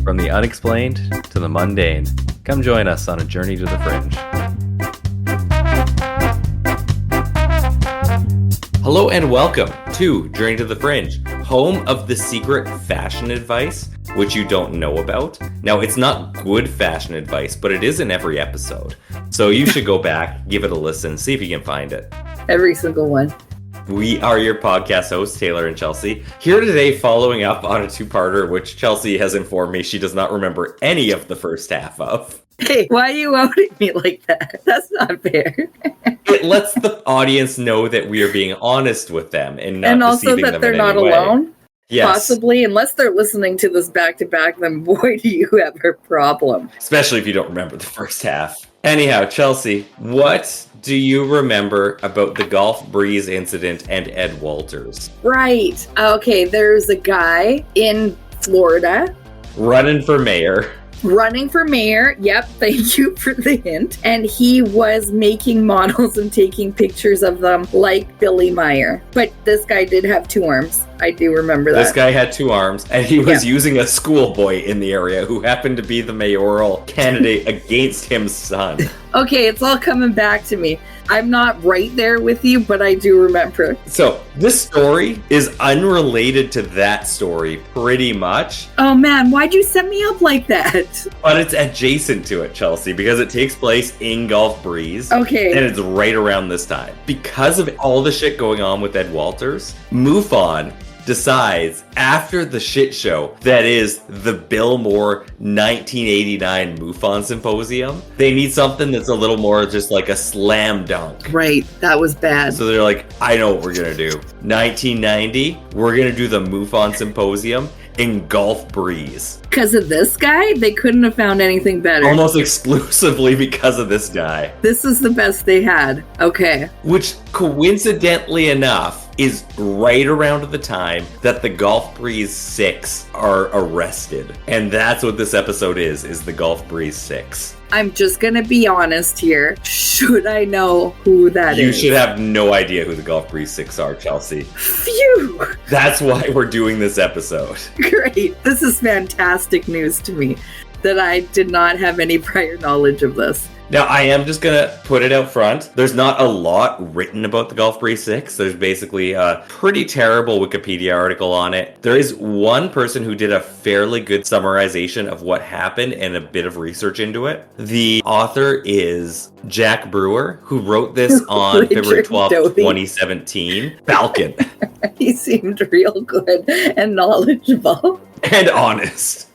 From the unexplained to the mundane, come join us on a journey to the fringe. Hello and welcome to Journey to the Fringe, home of the secret fashion advice, which you don't know about. Now, it's not good fashion advice, but it is in every episode. So you should go back, give it a listen, see if you can find it. Every single one. We are your podcast hosts, Taylor and Chelsea, here today following up on a two-parter, which Chelsea has informed me she does not remember any of the first half of. Hey, why are you outing me like that? That's not fair. It lets the audience know that we are being honest with them and not and also deceiving that them they're in not any way. alone. Yes. Possibly, unless they're listening to this back to back, then boy, do you have a problem. Especially if you don't remember the first half. Anyhow, Chelsea, what do you remember about the Gulf Breeze incident and Ed Walters? Right. Okay, there's a guy in Florida Running for mayor. Yep, thank you for the hint. And he was making models and taking pictures of them like Billy Meyer. But this guy did have two arms. I do remember that. This guy had two arms, and he was using a schoolboy in the area who happened to be the mayoral candidate against him's son. Okay, it's all coming back to me. I'm not right there with you, but I do remember. So, this story is unrelated to that story, pretty much. Oh man, why'd you set me up like that? But it's adjacent to it, Chelsea, because it takes place in Gulf Breeze. Okay. And it's right around this time. Because of all the shit going on with Ed Walters, MUFON decides, after the shit show that is the Bill Moore 1989 MUFON Symposium, they need something that's a little more just like a slam dunk. Right, that was bad. So they're like, I know what we're gonna do. 1990, we're gonna do the MUFON Symposium in Gulf Breeze. Because of this guy, they couldn't have found anything better. Almost exclusively because of this guy. This is the best they had. Okay. Which, coincidentally enough, is right around the time that the Gulf Breeze 6 are arrested. And that's what this episode is the Gulf Breeze 6. I'm just gonna be honest here. Should I know who that is? You should have no idea who the Gulf Breeze 6 are, Chelsea. Phew! That's why we're doing this episode. Great. This is fantastic news to me that I did not have any prior knowledge of this. Now, I am just going to put it out front. There's not a lot written about the Gulf Breeze 6. There's basically a pretty terrible Wikipedia article on it. There is one person who did a fairly good summarization of what happened and a bit of research into it. The author is Jack Brewer, who wrote this on February 12th, 2017. Falcon. He seemed real good and knowledgeable. And honest.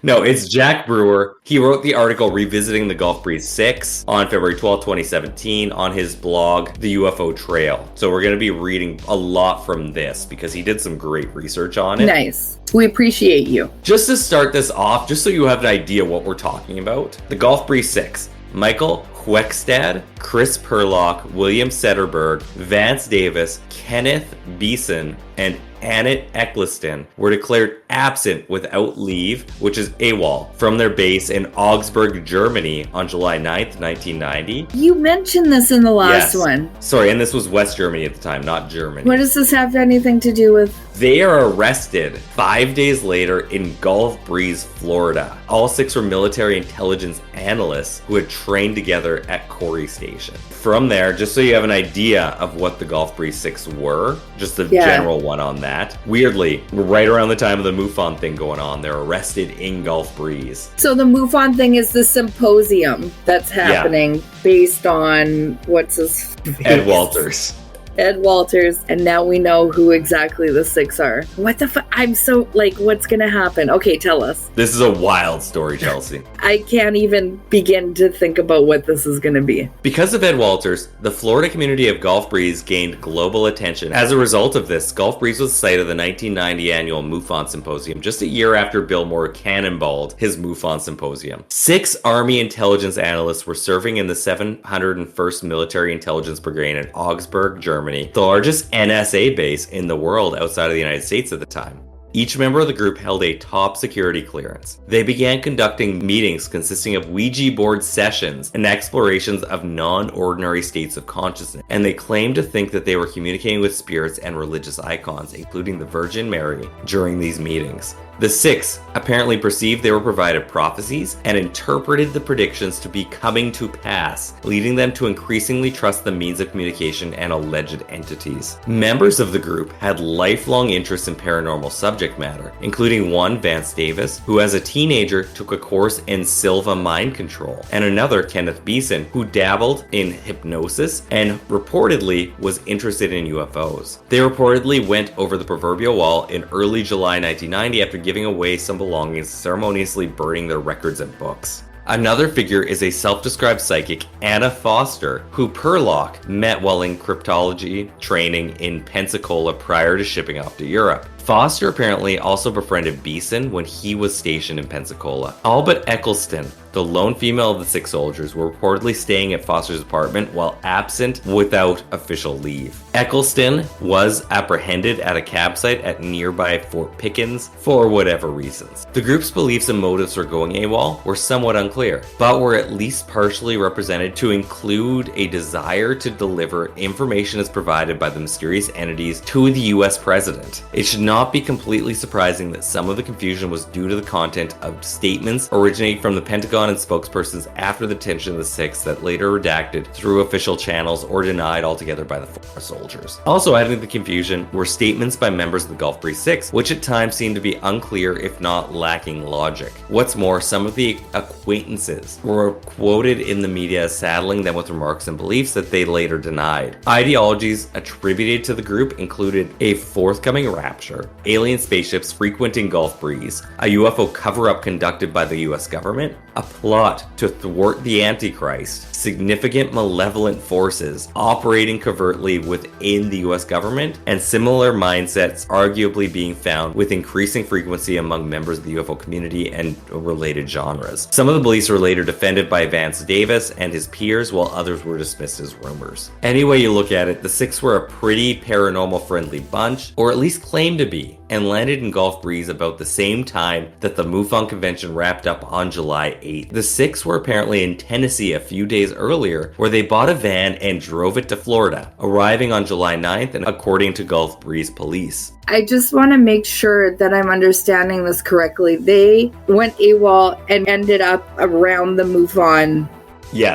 No, it's Jack Brewer. He wrote the article revisiting the Gulf Breeze 6 on February 12, 2017 on his blog, The UFO Trail. So we're going to be reading a lot from this because he did some great research on it. Nice. We appreciate you. Just to start this off, just so you have an idea what we're talking about, the Gulf Breeze 6. Michael Huekstad, Chris Perlock, William Sederberg, Vance Davis, Kenneth Beeson, and Annette Eccleston were declared absent without leave, which is AWOL, from their base in Augsburg, Germany on July 9th, 1990. You mentioned this in the last one. Sorry, and this was West Germany at the time, not Germany. What does this have anything to do with? They are arrested 5 days later in Gulf Breeze, Florida. All 6 were military intelligence analysts who had trained together at Corey Station. From there, just so you have an idea of what the Gulf Breeze 6 were, just the general one on that. Weirdly, right around the time of the MUFON thing going on, they're arrested in Gulf Breeze. So the MUFON thing is the symposium that's happening based on what's his face? Ed Walters. Ed Walters, and now we know who exactly the 6 are. What the fuck? I'm so, what's gonna happen? Okay, tell us. This is a wild story, Chelsea. I can't even begin to think about what this is gonna be. Because of Ed Walters, the Florida community of Gulf Breeze gained global attention. As a result of this, Gulf Breeze was the site of the 1990 annual MUFON Symposium, just a year after Bill Moore cannonballed his MUFON Symposium. 6 Army intelligence analysts were serving in the 701st Military Intelligence Brigade in Augsburg, Germany, the largest NSA base in the world outside of the United States at the time. Each member of the group held a top security clearance. They began conducting meetings consisting of Ouija board sessions and explorations of non-ordinary states of consciousness, and they claimed to think that they were communicating with spirits and religious icons, including the Virgin Mary, during these meetings. The six apparently perceived they were provided prophecies and interpreted the predictions to be coming to pass, leading them to increasingly trust the means of communication and alleged entities. Members of the group had lifelong interest in paranormal subject matter, including one, Vance Davis, who as a teenager took a course in Silva mind control, and another, Kenneth Beeson, who dabbled in hypnosis and reportedly was interested in UFOs. They reportedly went over the proverbial wall in early July 1990 after giving away some belongings, ceremoniously burning their records and books. Another figure is a self-described psychic, Anna Foster, who Perlock met while in cryptology training in Pensacola prior to shipping off to Europe. Foster apparently also befriended Beeson when he was stationed in Pensacola. All but Eccleston, the lone female of the six soldiers, were reportedly staying at Foster's apartment while absent without official leave. Eccleston was apprehended at a campsite at nearby Fort Pickens for whatever reasons. The group's beliefs and motives for going AWOL were somewhat unclear, but were at least partially represented to include a desire to deliver information as provided by the mysterious entities to the US president. It should not be completely surprising that some of the confusion was due to the content of statements originating from the Pentagon and spokespersons after the detention of the six that later redacted through official channels or denied altogether by the former soldiers. Also adding to the confusion were statements by members of the Gulf Breeze Six, which at times seemed to be unclear if not lacking logic. What's more, some of the acquaintances were quoted in the media as saddling them with remarks and beliefs that they later denied. Ideologies attributed to the group included a forthcoming rapture, alien spaceships frequenting Gulf Breeze, a UFO cover-up conducted by the US government, a plot to thwart the Antichrist, significant malevolent forces operating covertly within the US government, and similar mindsets arguably being found with increasing frequency among members of the UFO community and related genres. Some of the beliefs were later defended by Vance Davis and his peers, while others were dismissed as rumors. Any way you look at it, the six were a pretty paranormal friendly bunch, or at least claimed to be, and landed in Gulf Breeze about the same time that the MUFON convention wrapped up on July 8th. The six were apparently in Tennessee a few days earlier, where they bought a van and drove it to Florida, arriving on July 9th, and according to Gulf Breeze police. I just want to make sure that I'm understanding this correctly. They went AWOL and ended up around the MUFON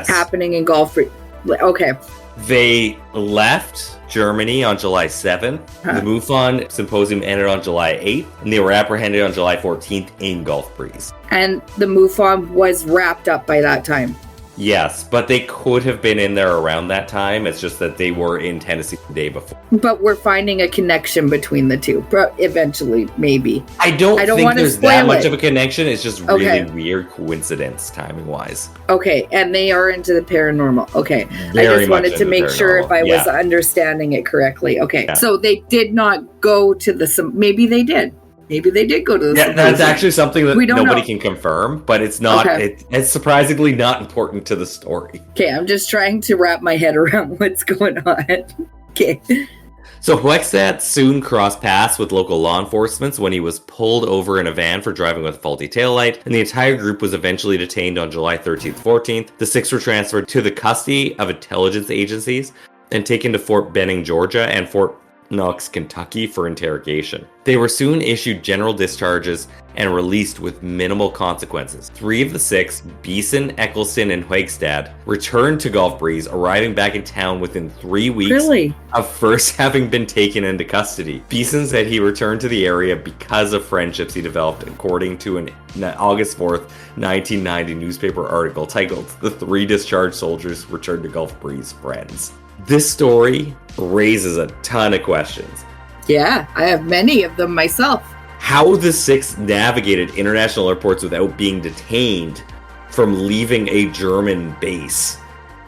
happening in Gulf Breeze. Okay. They left Germany on July 7th. The MUFON symposium ended on July 8th, and they were apprehended on July 14th in Gulf Breeze. And the MUFON was wrapped up by that time. Yes, but they could have been in there around that time. It's just that they were in Tennessee the day before. But we're finding a connection between the two. Eventually, maybe. I don't think there's that much of a connection. It's just really weird coincidence, timing-wise. Okay, and they are into the paranormal. Okay. Very I just wanted to make sure if I was understanding it correctly. Okay, so they did not go to the... Maybe they did. Maybe they did go to the symposium. That's actually something that nobody can confirm, but it's not. Okay. It's surprisingly not important to the story. Okay, I'm just trying to wrap my head around what's going on. Okay. So Hoekstad soon crossed paths with local law enforcement when he was pulled over in a van for driving with a faulty taillight, and the entire group was eventually detained on July 13th, 14th. The six were transferred to the custody of intelligence agencies and taken to Fort Benning, Georgia, and Fort Knox, Kentucky for interrogation. They were soon issued general discharges and released with minimal consequences. 3 of the 6, Beeson, Eccleston, and Hoekstad, returned to Gulf Breeze, arriving back in town within 3 weeks of first having been taken into custody. Beeson said he returned to the area because of friendships he developed, according to an August 4th, 1990 newspaper article titled "The 3 Discharged Soldiers Returned to Gulf Breeze Friends." This story raises a ton of questions. Yeah, I have many of them myself. How the 6 navigated international airports without being detained from leaving a German base.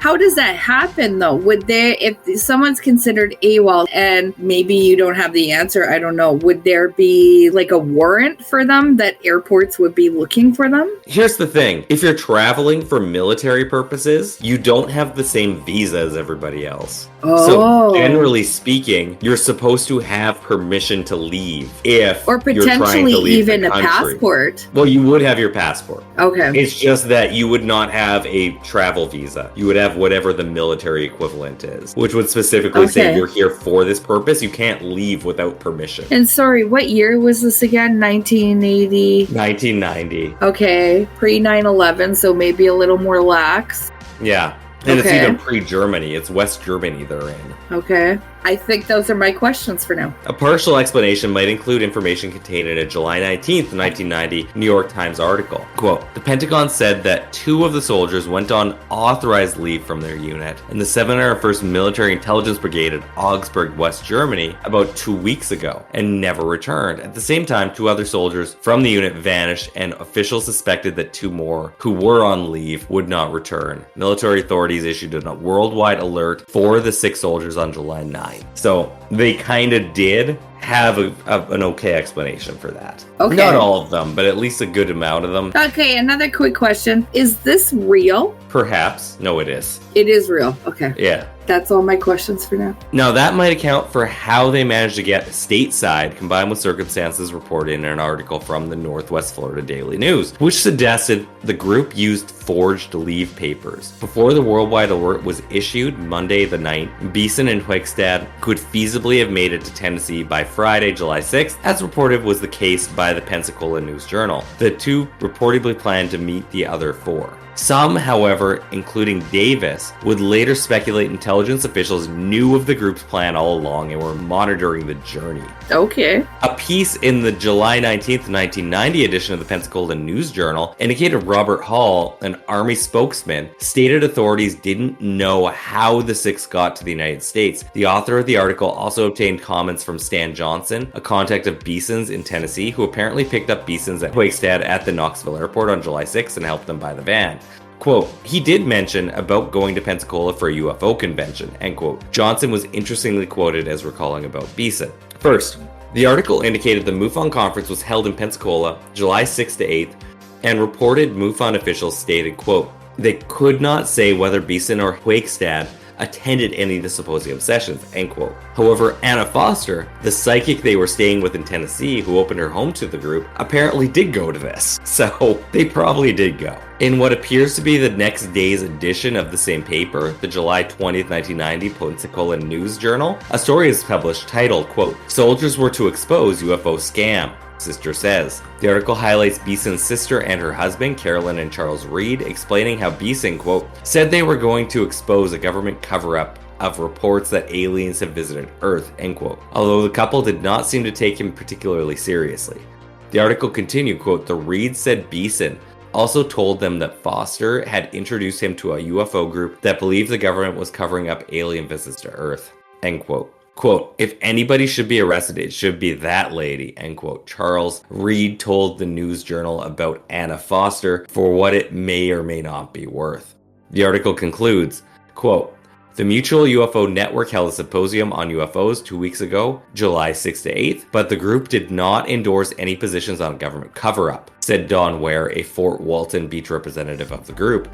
how does that happen though? Would there, if someone's considered AWOL and maybe you don't have the answer, I don't know, would there be like a warrant for them that airports would be looking for them? Here's the thing. If you're traveling for military purposes, you don't have the same visa as everybody else. Oh. So generally speaking, you're supposed to have permission to leave if or you're trying potentially to leave even the a country. passport. Well, you would have your passport. Okay. It's just that you would not have a travel visa. You would have whatever the military equivalent is, which would specifically say you're here for this purpose. You can't leave without permission. And sorry, what year was this again? 1980? 1990. Okay. Pre 9/11, so maybe a little more lax. Yeah. And it's even pre-Germany. It's West Germany they're in. Okay. I think those are my questions for now. A partial explanation might include information contained in a July 19th, 1990 New York Times article. Quote, the Pentagon said that 2 of the soldiers went on authorized leave from their unit in the 701st Military Intelligence Brigade at Augsburg, West Germany, about 2 weeks ago and never returned. At the same time, 2 other soldiers from the unit vanished and officials suspected that 2 more who were on leave would not return. Military authorities issued a worldwide alert for the 6 soldiers on July 9th. So they kind of did have an okay explanation for that. Okay. Not all of them, but at least a good amount of them. Okay, another quick question. Is this real? Perhaps. No, it is. It is real. Okay. Yeah. That's all my questions for now. Now, that might account for how they managed to get stateside, combined with circumstances reported in an article from the Northwest Florida Daily News, which suggested the group used forged leave papers. Before the worldwide alert was issued Monday the 9th, Beeson and Hoekstad could feasibly have made it to Tennessee by Friday, July 6th, as reported was the case by the Pensacola News-Journal. The 2 reportedly planned to meet the other 4. Some, however, including Davis, would later speculate intelligence officials knew of the group's plan all along and were monitoring the journey. Okay. A piece in the July 19th, 1990 edition of the Pensacola News-Journal indicated Robert Hall, an Army spokesman, stated authorities didn't know how the 6 got to the United States. The author of the article also obtained comments from Stan Johnson, a contact of Beeson's in Tennessee, who apparently picked up Beeson's at Hoekstad at the Knoxville airport on July 6th and helped them buy the van. Quote, he did mention about going to Pensacola for a UFO convention, end quote. Johnson was interestingly quoted as recalling about Beeson. First, the article indicated the MUFON conference was held in Pensacola July 6th to 8th, and reported MUFON officials stated, quote, they could not say whether Beeson or Hoekstad attended any of the symposium sessions, end quote. However, Anna Foster, the psychic they were staying with in Tennessee who opened her home to the group, apparently did go to this. So they probably did go. In what appears to be the next day's edition of the same paper, the July 20th, 1990 Pensacola News-Journal, a story is published titled, quote, soldiers were to expose UFO scam. Sister says. The article highlights Beeson's sister and her husband, Carolyn and Charles Reed, explaining how Beeson, quote, said they were going to expose a government cover-up of reports that aliens have visited Earth, end quote. Although the couple did not seem to take him particularly seriously. The article continued, quote, the Reeds said Beeson also told them that Foster had introduced him to a UFO group that believed the government was covering up alien visits to Earth, end quote. Quote, if anybody should be arrested, it should be that lady, end quote. Charles Reed told the News-Journal about Anna Foster for what it may or may not be worth. The article concludes, quote, the Mutual UFO Network held a symposium on UFOs 2 weeks ago, July 6th to 8th, but the group did not endorse any positions on government cover-up, said Don Ware, a Fort Walton Beach representative of the group.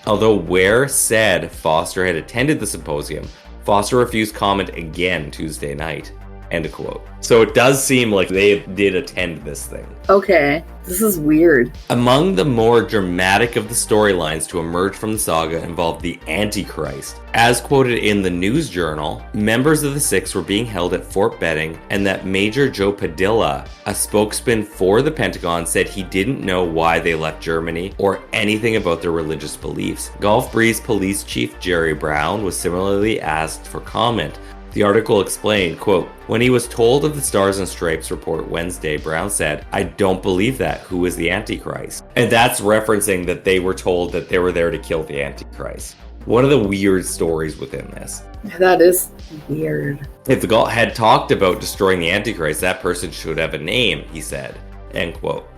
Although Ware said Foster had attended the symposium, Foster refused comment again Tuesday night. End quote. So it does seem like they did attend this thing. Okay, this is weird. Among the more dramatic of the storylines to emerge from the saga involved the Antichrist. As quoted in the News-Journal, members of the 6 were being held at Fort Benning, and that Major Joe Padilla, a spokesman for the Pentagon, said he didn't know why they left Germany or anything about their religious beliefs. Gulf Breeze Police Chief Jerry Brown was similarly asked for comment. The article explained, quote, when he was told of the Stars and Stripes report Wednesday, Brown said, I don't believe that. Who is the Antichrist? And that's referencing that they were told that they were there to kill the Antichrist. One of the weird stories within this. That is weird. If the Gault had talked about destroying the Antichrist, that person should have a name, he said, end quote.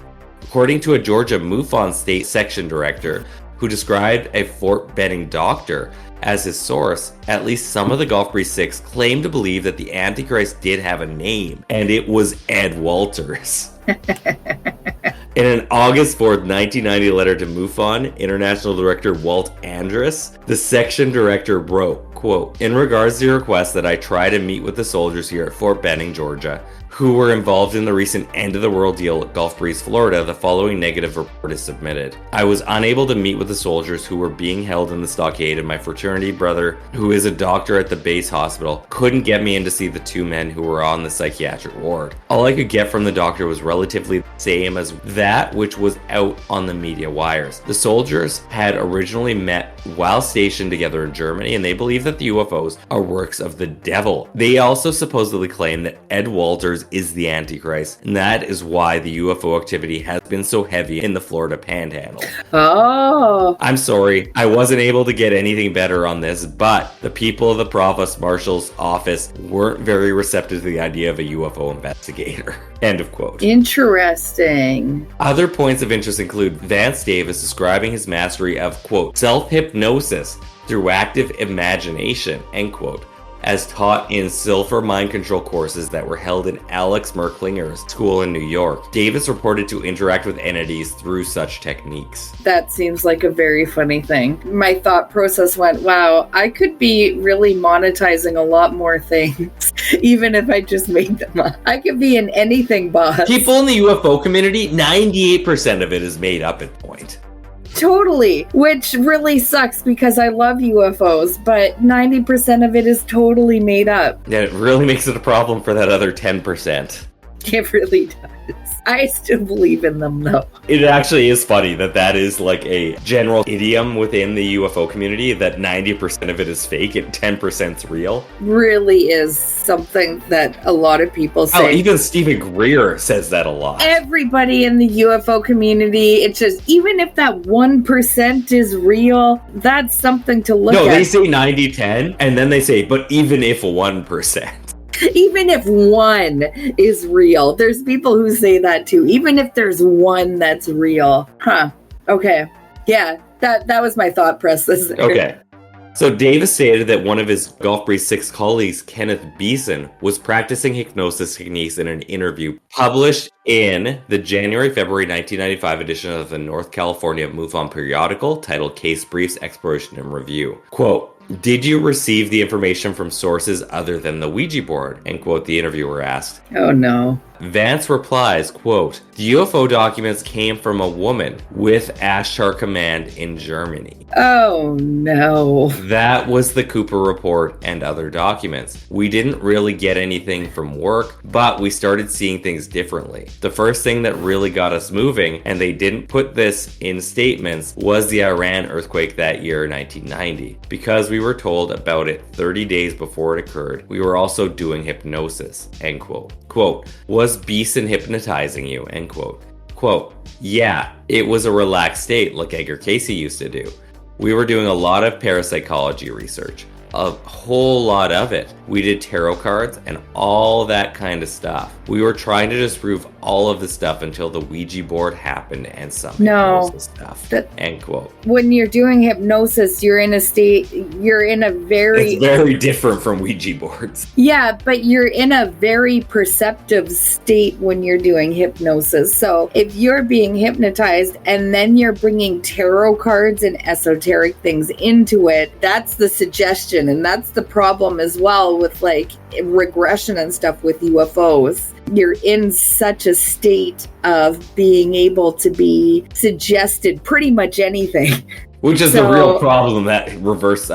According to a Georgia MUFON state section director, who described a Fort Benning doctor as his source. At least some of the Golf Breeze Six claimed to believe that the Antichrist did have a name, and it was Ed Walters. In an August 4th, 1990 letter to MUFON, International Director Walt Andrus, the section director wrote, quote, "In regards to your request that I try to meet with the soldiers here at Fort Benning, Georgia, who were involved in the recent end-of-the-world deal at Gulf Breeze, Florida, the following negative report is submitted. I was unable to meet with the soldiers who were being held in the stockade, and my fraternity brother, who is a doctor at the base hospital, couldn't get me in to see the two men who were on the psychiatric ward. All I could get from the doctor was relatively the same as that which was out on the media wires. The soldiers had originally met while stationed together in Germany, and they believe that the UFOs are works of the devil. They also supposedly claim that Ed Walters is the Antichrist, and that is why the UFO activity has been so heavy in the Florida Panhandle." Oh. I'm sorry, I wasn't able to get anything better on this, but the people of the Provost Marshal's office weren't very receptive to the idea of a UFO investigator. End of quote. Interesting. Other points of interest include Vance Davis describing his mastery of, quote, self-hypnosis through active imagination, end quote, as taught in silver mind control courses that were held in Alex Merklinger's school in New York. Davis reported to interact with entities through such techniques. That seems like a very funny thing. My thought process went, wow, I could be really monetizing a lot more things, even if I just made them up. I could be an anything boss. People in the UFO community, 98% of it is made up at point. Totally, which really sucks because I love UFOs, but 90% of it is totally made up. Yeah, it really makes it a problem for that other 10%. It really does. I still believe in them, though. It actually is funny that that is like a general idiom within the UFO community, that 90% of it is fake and 10% is real. Really is something that a lot of people say. Oh, even Stephen Greer says that a lot. Everybody in the UFO community, it's just, even if that 1% is real, that's something to look at. No, they say 90-10, and then they say, but even if 1%. Even if one is real. There's people who say that too. Even if there's one that's real. Huh. Okay. Yeah, that was my thought process. Okay. So Davis stated that one of his Gulf Breeze 6 colleagues, Kenneth Beeson, was practicing hypnosis techniques in an interview published in the January-February 1995 edition of the North California MUFON periodical titled Case Briefs, Exploration and Review. Quote, "Did you receive the information from sources other than the Ouija board?" End quote, the interviewer asked. Oh no. Vance replies, quote, "The UFO documents came from a woman with Ashtar Command in Germany." Oh no. That was the Cooper report and other documents. We didn't really get anything from work, but we started seeing things differently. The first thing that really got us moving, and they didn't put this in statements, was the Iran earthquake that year, 1990. Because we were told about it 30 days before it occurred, we were also doing hypnosis, end quote. Quote, "Was Beeson hypnotizing you?" End quote. Quote, "Yeah, it was a relaxed state like Edgar Casey used to do. We were doing a lot of parapsychology research. A whole lot of it. We did tarot cards and all that kind of stuff. We were trying to disprove all of the stuff until the Ouija board happened and some hypnosis stuff." End quote. When you're doing hypnosis, you're in a state, It's very different from Ouija boards. Yeah, but you're in a very perceptive state when you're doing hypnosis. So if you're being hypnotized and then you're bringing tarot cards and esoteric things into it, that's the suggestion. And that's the problem as well with like regression and stuff with UFOs. You're in such a state of being able to be suggested pretty much anything. Which is the real problem that reverse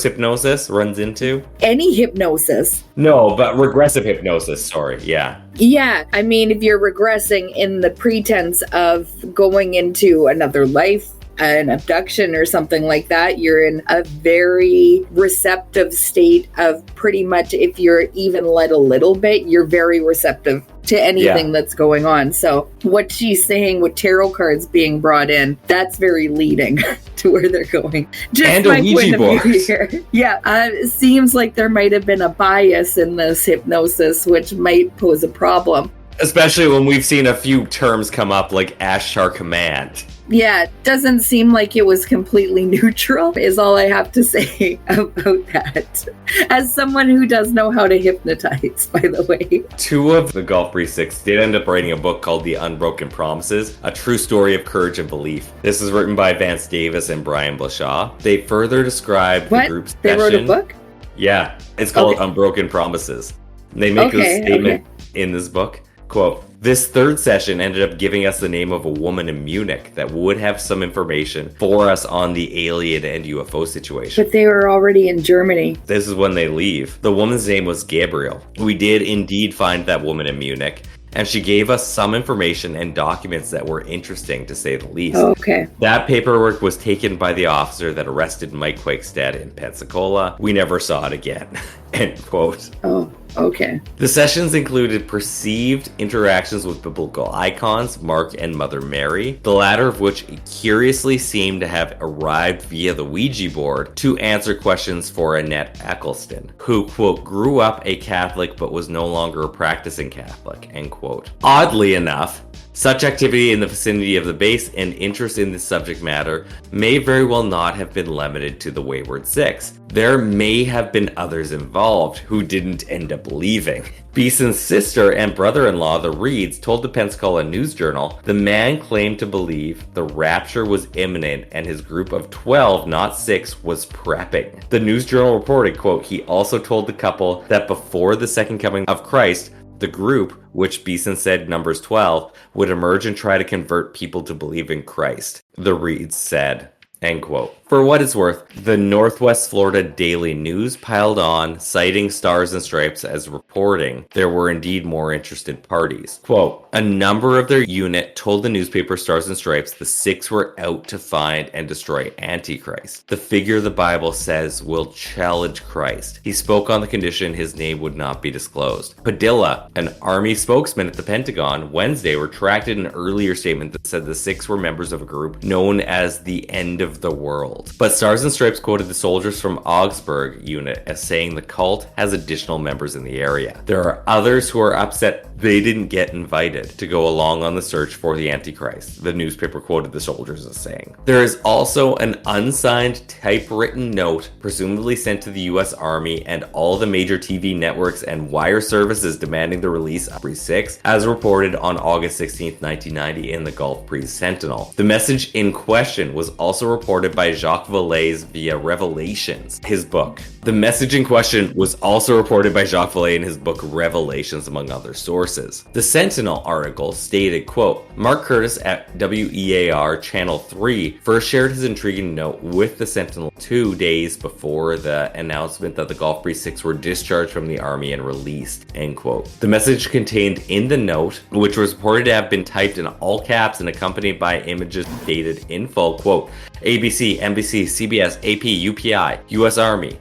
hypnosis runs into? Any hypnosis. No, but regressive hypnosis, sorry, yeah. Yeah, I mean, if you're regressing in the pretense of going into another life, an abduction or something like that, you're in a very receptive state of pretty much, if you're even led a little bit, you're very receptive to anything that's going on. So what she's saying with tarot cards being brought in, that's very leading to where they're going. Just and a Ouija board. Yeah, it seems like there might have been a bias in this hypnosis, which might pose a problem. Especially when we've seen a few terms come up like Ashtar Command. Yeah, it doesn't seem like it was completely neutral, is all I have to say about that. As someone who does know how to hypnotize, by the way. Two of the Gulf Breeze Six did end up writing a book called The Unbroken Promises, a true story of courage and belief. This is written by Vance Davis and Brian Blashaw. They further described the group's They wrote a book? Yeah, it's called Unbroken Promises. They make a statement in this book, quote, "This third session ended up giving us the name of a woman in Munich that would have some information for us on the alien and UFO situation." But they were already in Germany. This is when they leave. The woman's name was Gabriel. We did indeed find that woman in Munich, and she gave us some information and documents that were interesting, to say the least. Okay. That paperwork was taken by the officer that arrested Mike Quakestead in Pensacola. We never saw it again. End quote. Oh, okay. The sessions included perceived interactions with biblical icons, Mark and Mother Mary, the latter of which curiously seemed to have arrived via the Ouija board to answer questions for Annette Eccleston, who, quote, grew up a Catholic but was no longer a practicing Catholic, end quote. Oddly enough, such activity in the vicinity of the base and interest in this subject matter may very well not have been limited to the Wayward Six. There may have been others involved who didn't end up leaving. Beeson's sister and brother-in-law, the Reeds, told the Pensacola News Journal the man claimed to believe the rapture was imminent and his group of 12, not 6, was prepping. The News Journal reported, quote, he also told the couple that before the second coming of Christ, the group, which Beeson said numbers 12, would emerge and try to convert people to believe in Christ, the Reeds said. End quote. For what it's worth, the Northwest Florida Daily News piled on, citing Stars and Stripes as reporting there were indeed more interested parties. Quote, a number of their unit told the newspaper Stars and Stripes the Six were out to find and destroy Antichrist, the figure the Bible says will challenge Christ. He spoke on the condition his name would not be disclosed. Padilla, an army spokesman at the Pentagon, Wednesday retracted an earlier statement that said the Six were members of a group known as the End of the World. But Stars and Stripes quoted the soldiers from Augsburg unit as saying the cult has additional members in the area. There are others who are upset they didn't get invited to go along on the search for the Antichrist, the newspaper quoted the soldiers as saying. There is also an unsigned typewritten note, presumably sent to the U.S. Army and all the major TV networks and wire services demanding the release of Breeze 6, as reported on August 16, 1990 in the Gulf Breeze Sentinel. The message in question was also reported by Jacques Vallée via Revelations, his book. The message in question was also reported by Jacques Vallée in his book Revelations, among other sources. The Sentinel article stated, quote, Mark Curtis at WEAR Channel 3 first shared his intriguing note with the Sentinel 2 days before the announcement that the Gulf Breeze 6 were discharged from the Army and released, end quote. The message contained in the note, which was reported to have been typed in all caps and accompanied by images dated in full, quote, ABC, NBC, CBS, AP, UPI, U.S. Army,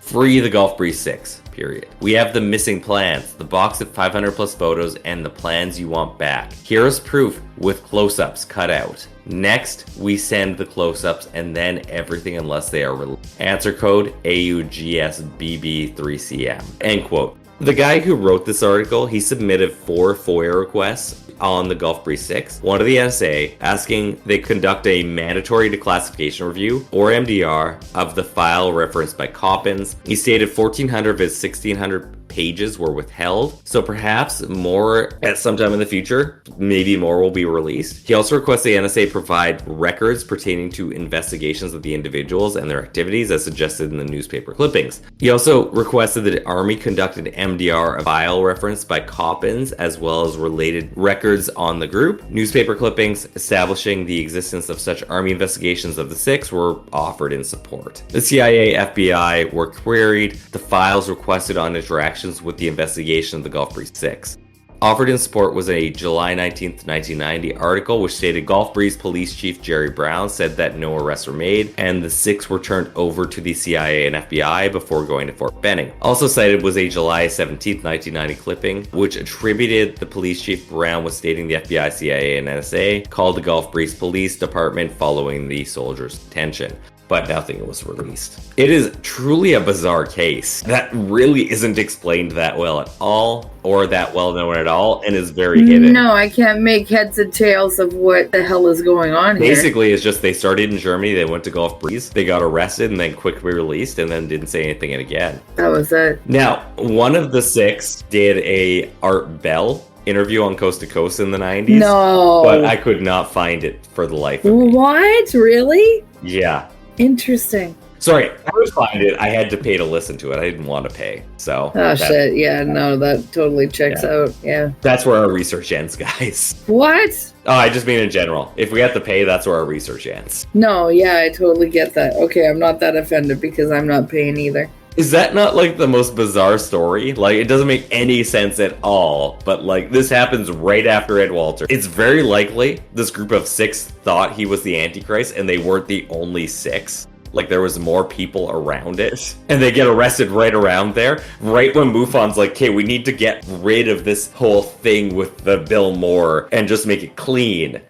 free the Gulf Breeze 6, period. We have the missing plans, the box of 500 plus photos, and the plans you want back. Here's proof with close-ups cut out. Next, we send the close-ups and then everything unless they are released. Answer code AUGSBB3CM, end quote. The guy who wrote this article, he submitted 4 FOIA requests on the Gulf Breeze 6, one to the NSA, asking they conduct a mandatory declassification review, or MDR, of the file referenced by Coppins. He stated 1,400 of his 1,600 pages were withheld, so perhaps more at some time in the future, maybe more will be released. He also requests the NSA provide records pertaining to investigations of the individuals and their activities as suggested in the newspaper clippings. He also requested that the Army conduct an MDR of file referenced by Coppins as well as related records on the group. Newspaper clippings establishing the existence of such Army investigations of the Six were offered in support. The CIA, FBI were queried. The files requested on interactions with the investigation of the Gulf Breeze 6. Offered in support was a July 19, 1990 article which stated Gulf Breeze Police Chief Jerry Brown said that no arrests were made and the Six were turned over to the CIA and FBI before going to Fort Benning. Also cited was a July 17, 1990 clipping which attributed the police chief Brown with stating the FBI, CIA, and NSA called the Gulf Breeze Police Department following the soldiers' detention. but nothing was released. It is truly a bizarre case that really isn't explained that well at all, or that well known at all, and is very hidden. No, I can't make heads and tails of what the hell is going on here. Basically, it's just they started in Germany, they went to Gulf Breeze, they got arrested and then quickly released, and then didn't say anything again. That was it. Now, one of the 6 did a Art Bell interview on Coast to Coast in the 90s. No. But I could not find it for the life of me. What? Really? Yeah. Interesting. Sorry, I would find it. I had to pay to listen to it. I didn't want to pay. So. Oh, shit. Yeah, no, that totally checks out. Yeah. That's where our research ends, guys. What? Oh, I just mean in general. If we have to pay, that's where our research ends. No, yeah, I totally get that. Okay, I'm not that offended because I'm not paying either. Is that not like the most bizarre story? Like, it doesn't make any sense at all, but like this happens right after Ed Walter. It's very likely this group of 6 thought he was the Antichrist, and they weren't the only 6. Like, there was more people around it, and they get arrested right around there, right when MUFON's like, okay, we need to get rid of this whole thing with the Bill Moore and just make it clean.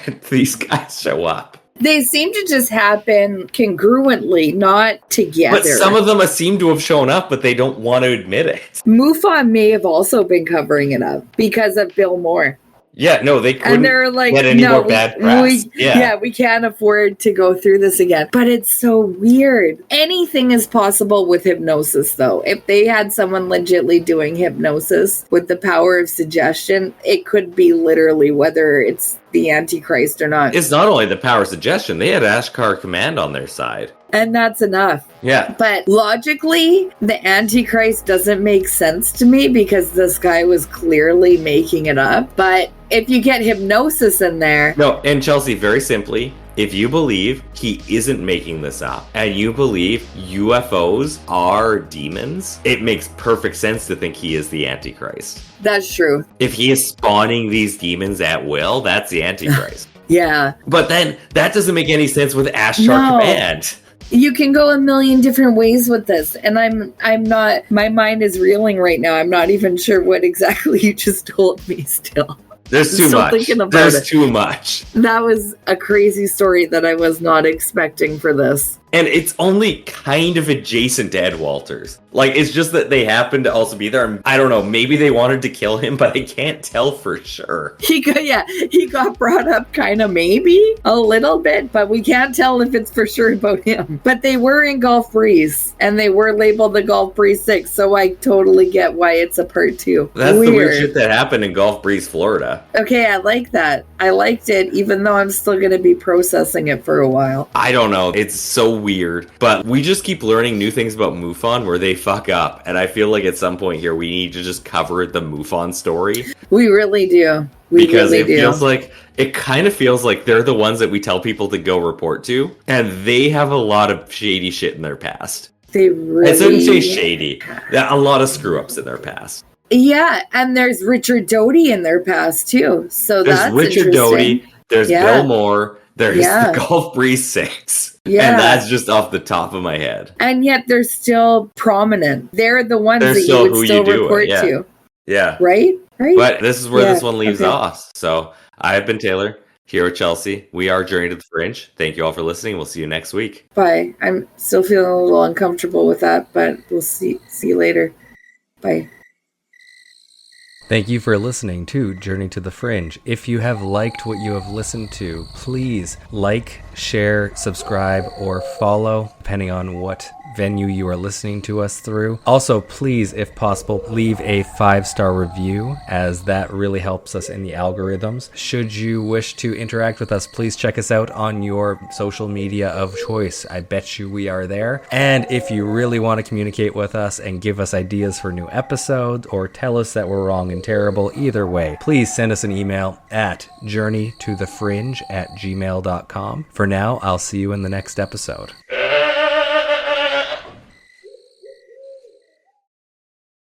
And these guys show up. They seem to just happen congruently, not together. But some of them seem to have shown up, but they don't want to admit it. MUFON may have also been covering it up because of Bill Moore. Yeah, no, they couldn't and they're like, get any more bad press. We can't afford to go through this again. But it's so weird. Anything is possible with hypnosis, though. If they had someone legitly doing hypnosis with the power of suggestion, it could be literally whether it's the Antichrist or not. It's not only the power of suggestion, they had Ashkar Command on their side. And that's enough. Yeah. But logically, the Antichrist doesn't make sense to me because this guy was clearly making it up. But if you get hypnosis in there... No, and Chelsea, very simply, if you believe he isn't making this up, and you believe UFOs are demons, it makes perfect sense to think he is the Antichrist. That's true. If he is spawning these demons at will, that's the Antichrist. Yeah. But then, that doesn't make any sense with Ashkar Command. You can go a million different ways with this, and I'm not, my mind is reeling right now. I'm not even sure what exactly you just told me still. There's too much. There's too much. That was a crazy story that I was not expecting for this. And it's only kind of adjacent to Ed Walters. Like, it's just that they happen to also be there. I don't know, maybe they wanted to kill him, but I can't tell for sure. He got brought up kind of maybe a little bit, but we can't tell if it's for sure about him. But they were in Gulf Breeze, and they were labeled the Gulf Breeze 6, so I totally get why it's a part 2. That's the weird shit that happened in Gulf Breeze, Florida. Okay, I like that. I liked it, even though I'm still going to be processing it for a while. I don't know. It's so weird. But we just keep learning new things about MUFON where they fuck up. And I feel like at some point here, we need to just cover the MUFON story. We really do. Because it kind of feels like they're the ones that we tell people to go report to. And they have a lot of shady shit in their past. They really... I shouldn't say shady. A lot of screw-ups in their past. Yeah, and there's Richard Doty in their past, too. So that's Richard Doty, there's Bill Moore, there's the Gulf Breeze 6. Yeah. And that's just off the top of my head. And yet they're still prominent. They're the ones that you would still report to. Yeah. Right? But this is where this one leaves off. So I've been Taylor, here with Chelsea. We are Journey to the Fringe. Thank you all for listening. We'll see you next week. Bye. I'm still feeling a little uncomfortable with that, but we'll see you later. Bye. Thank you for listening to Journey to the Fringe. If you have liked what you have listened to, please like, share, subscribe, or follow, depending on what venue you are listening to us through. Also, please, if possible, leave a 5-star review, as that really helps us in the algorithms. Should you wish to interact with us, please check us out on your social media of choice. I bet you we are there. And if you really want to communicate with us and give us ideas for new episodes, or tell us that we're wrong and terrible, either way, please send us an email at journeytothefringe@gmail.com. For now, I'll see you in the next episode.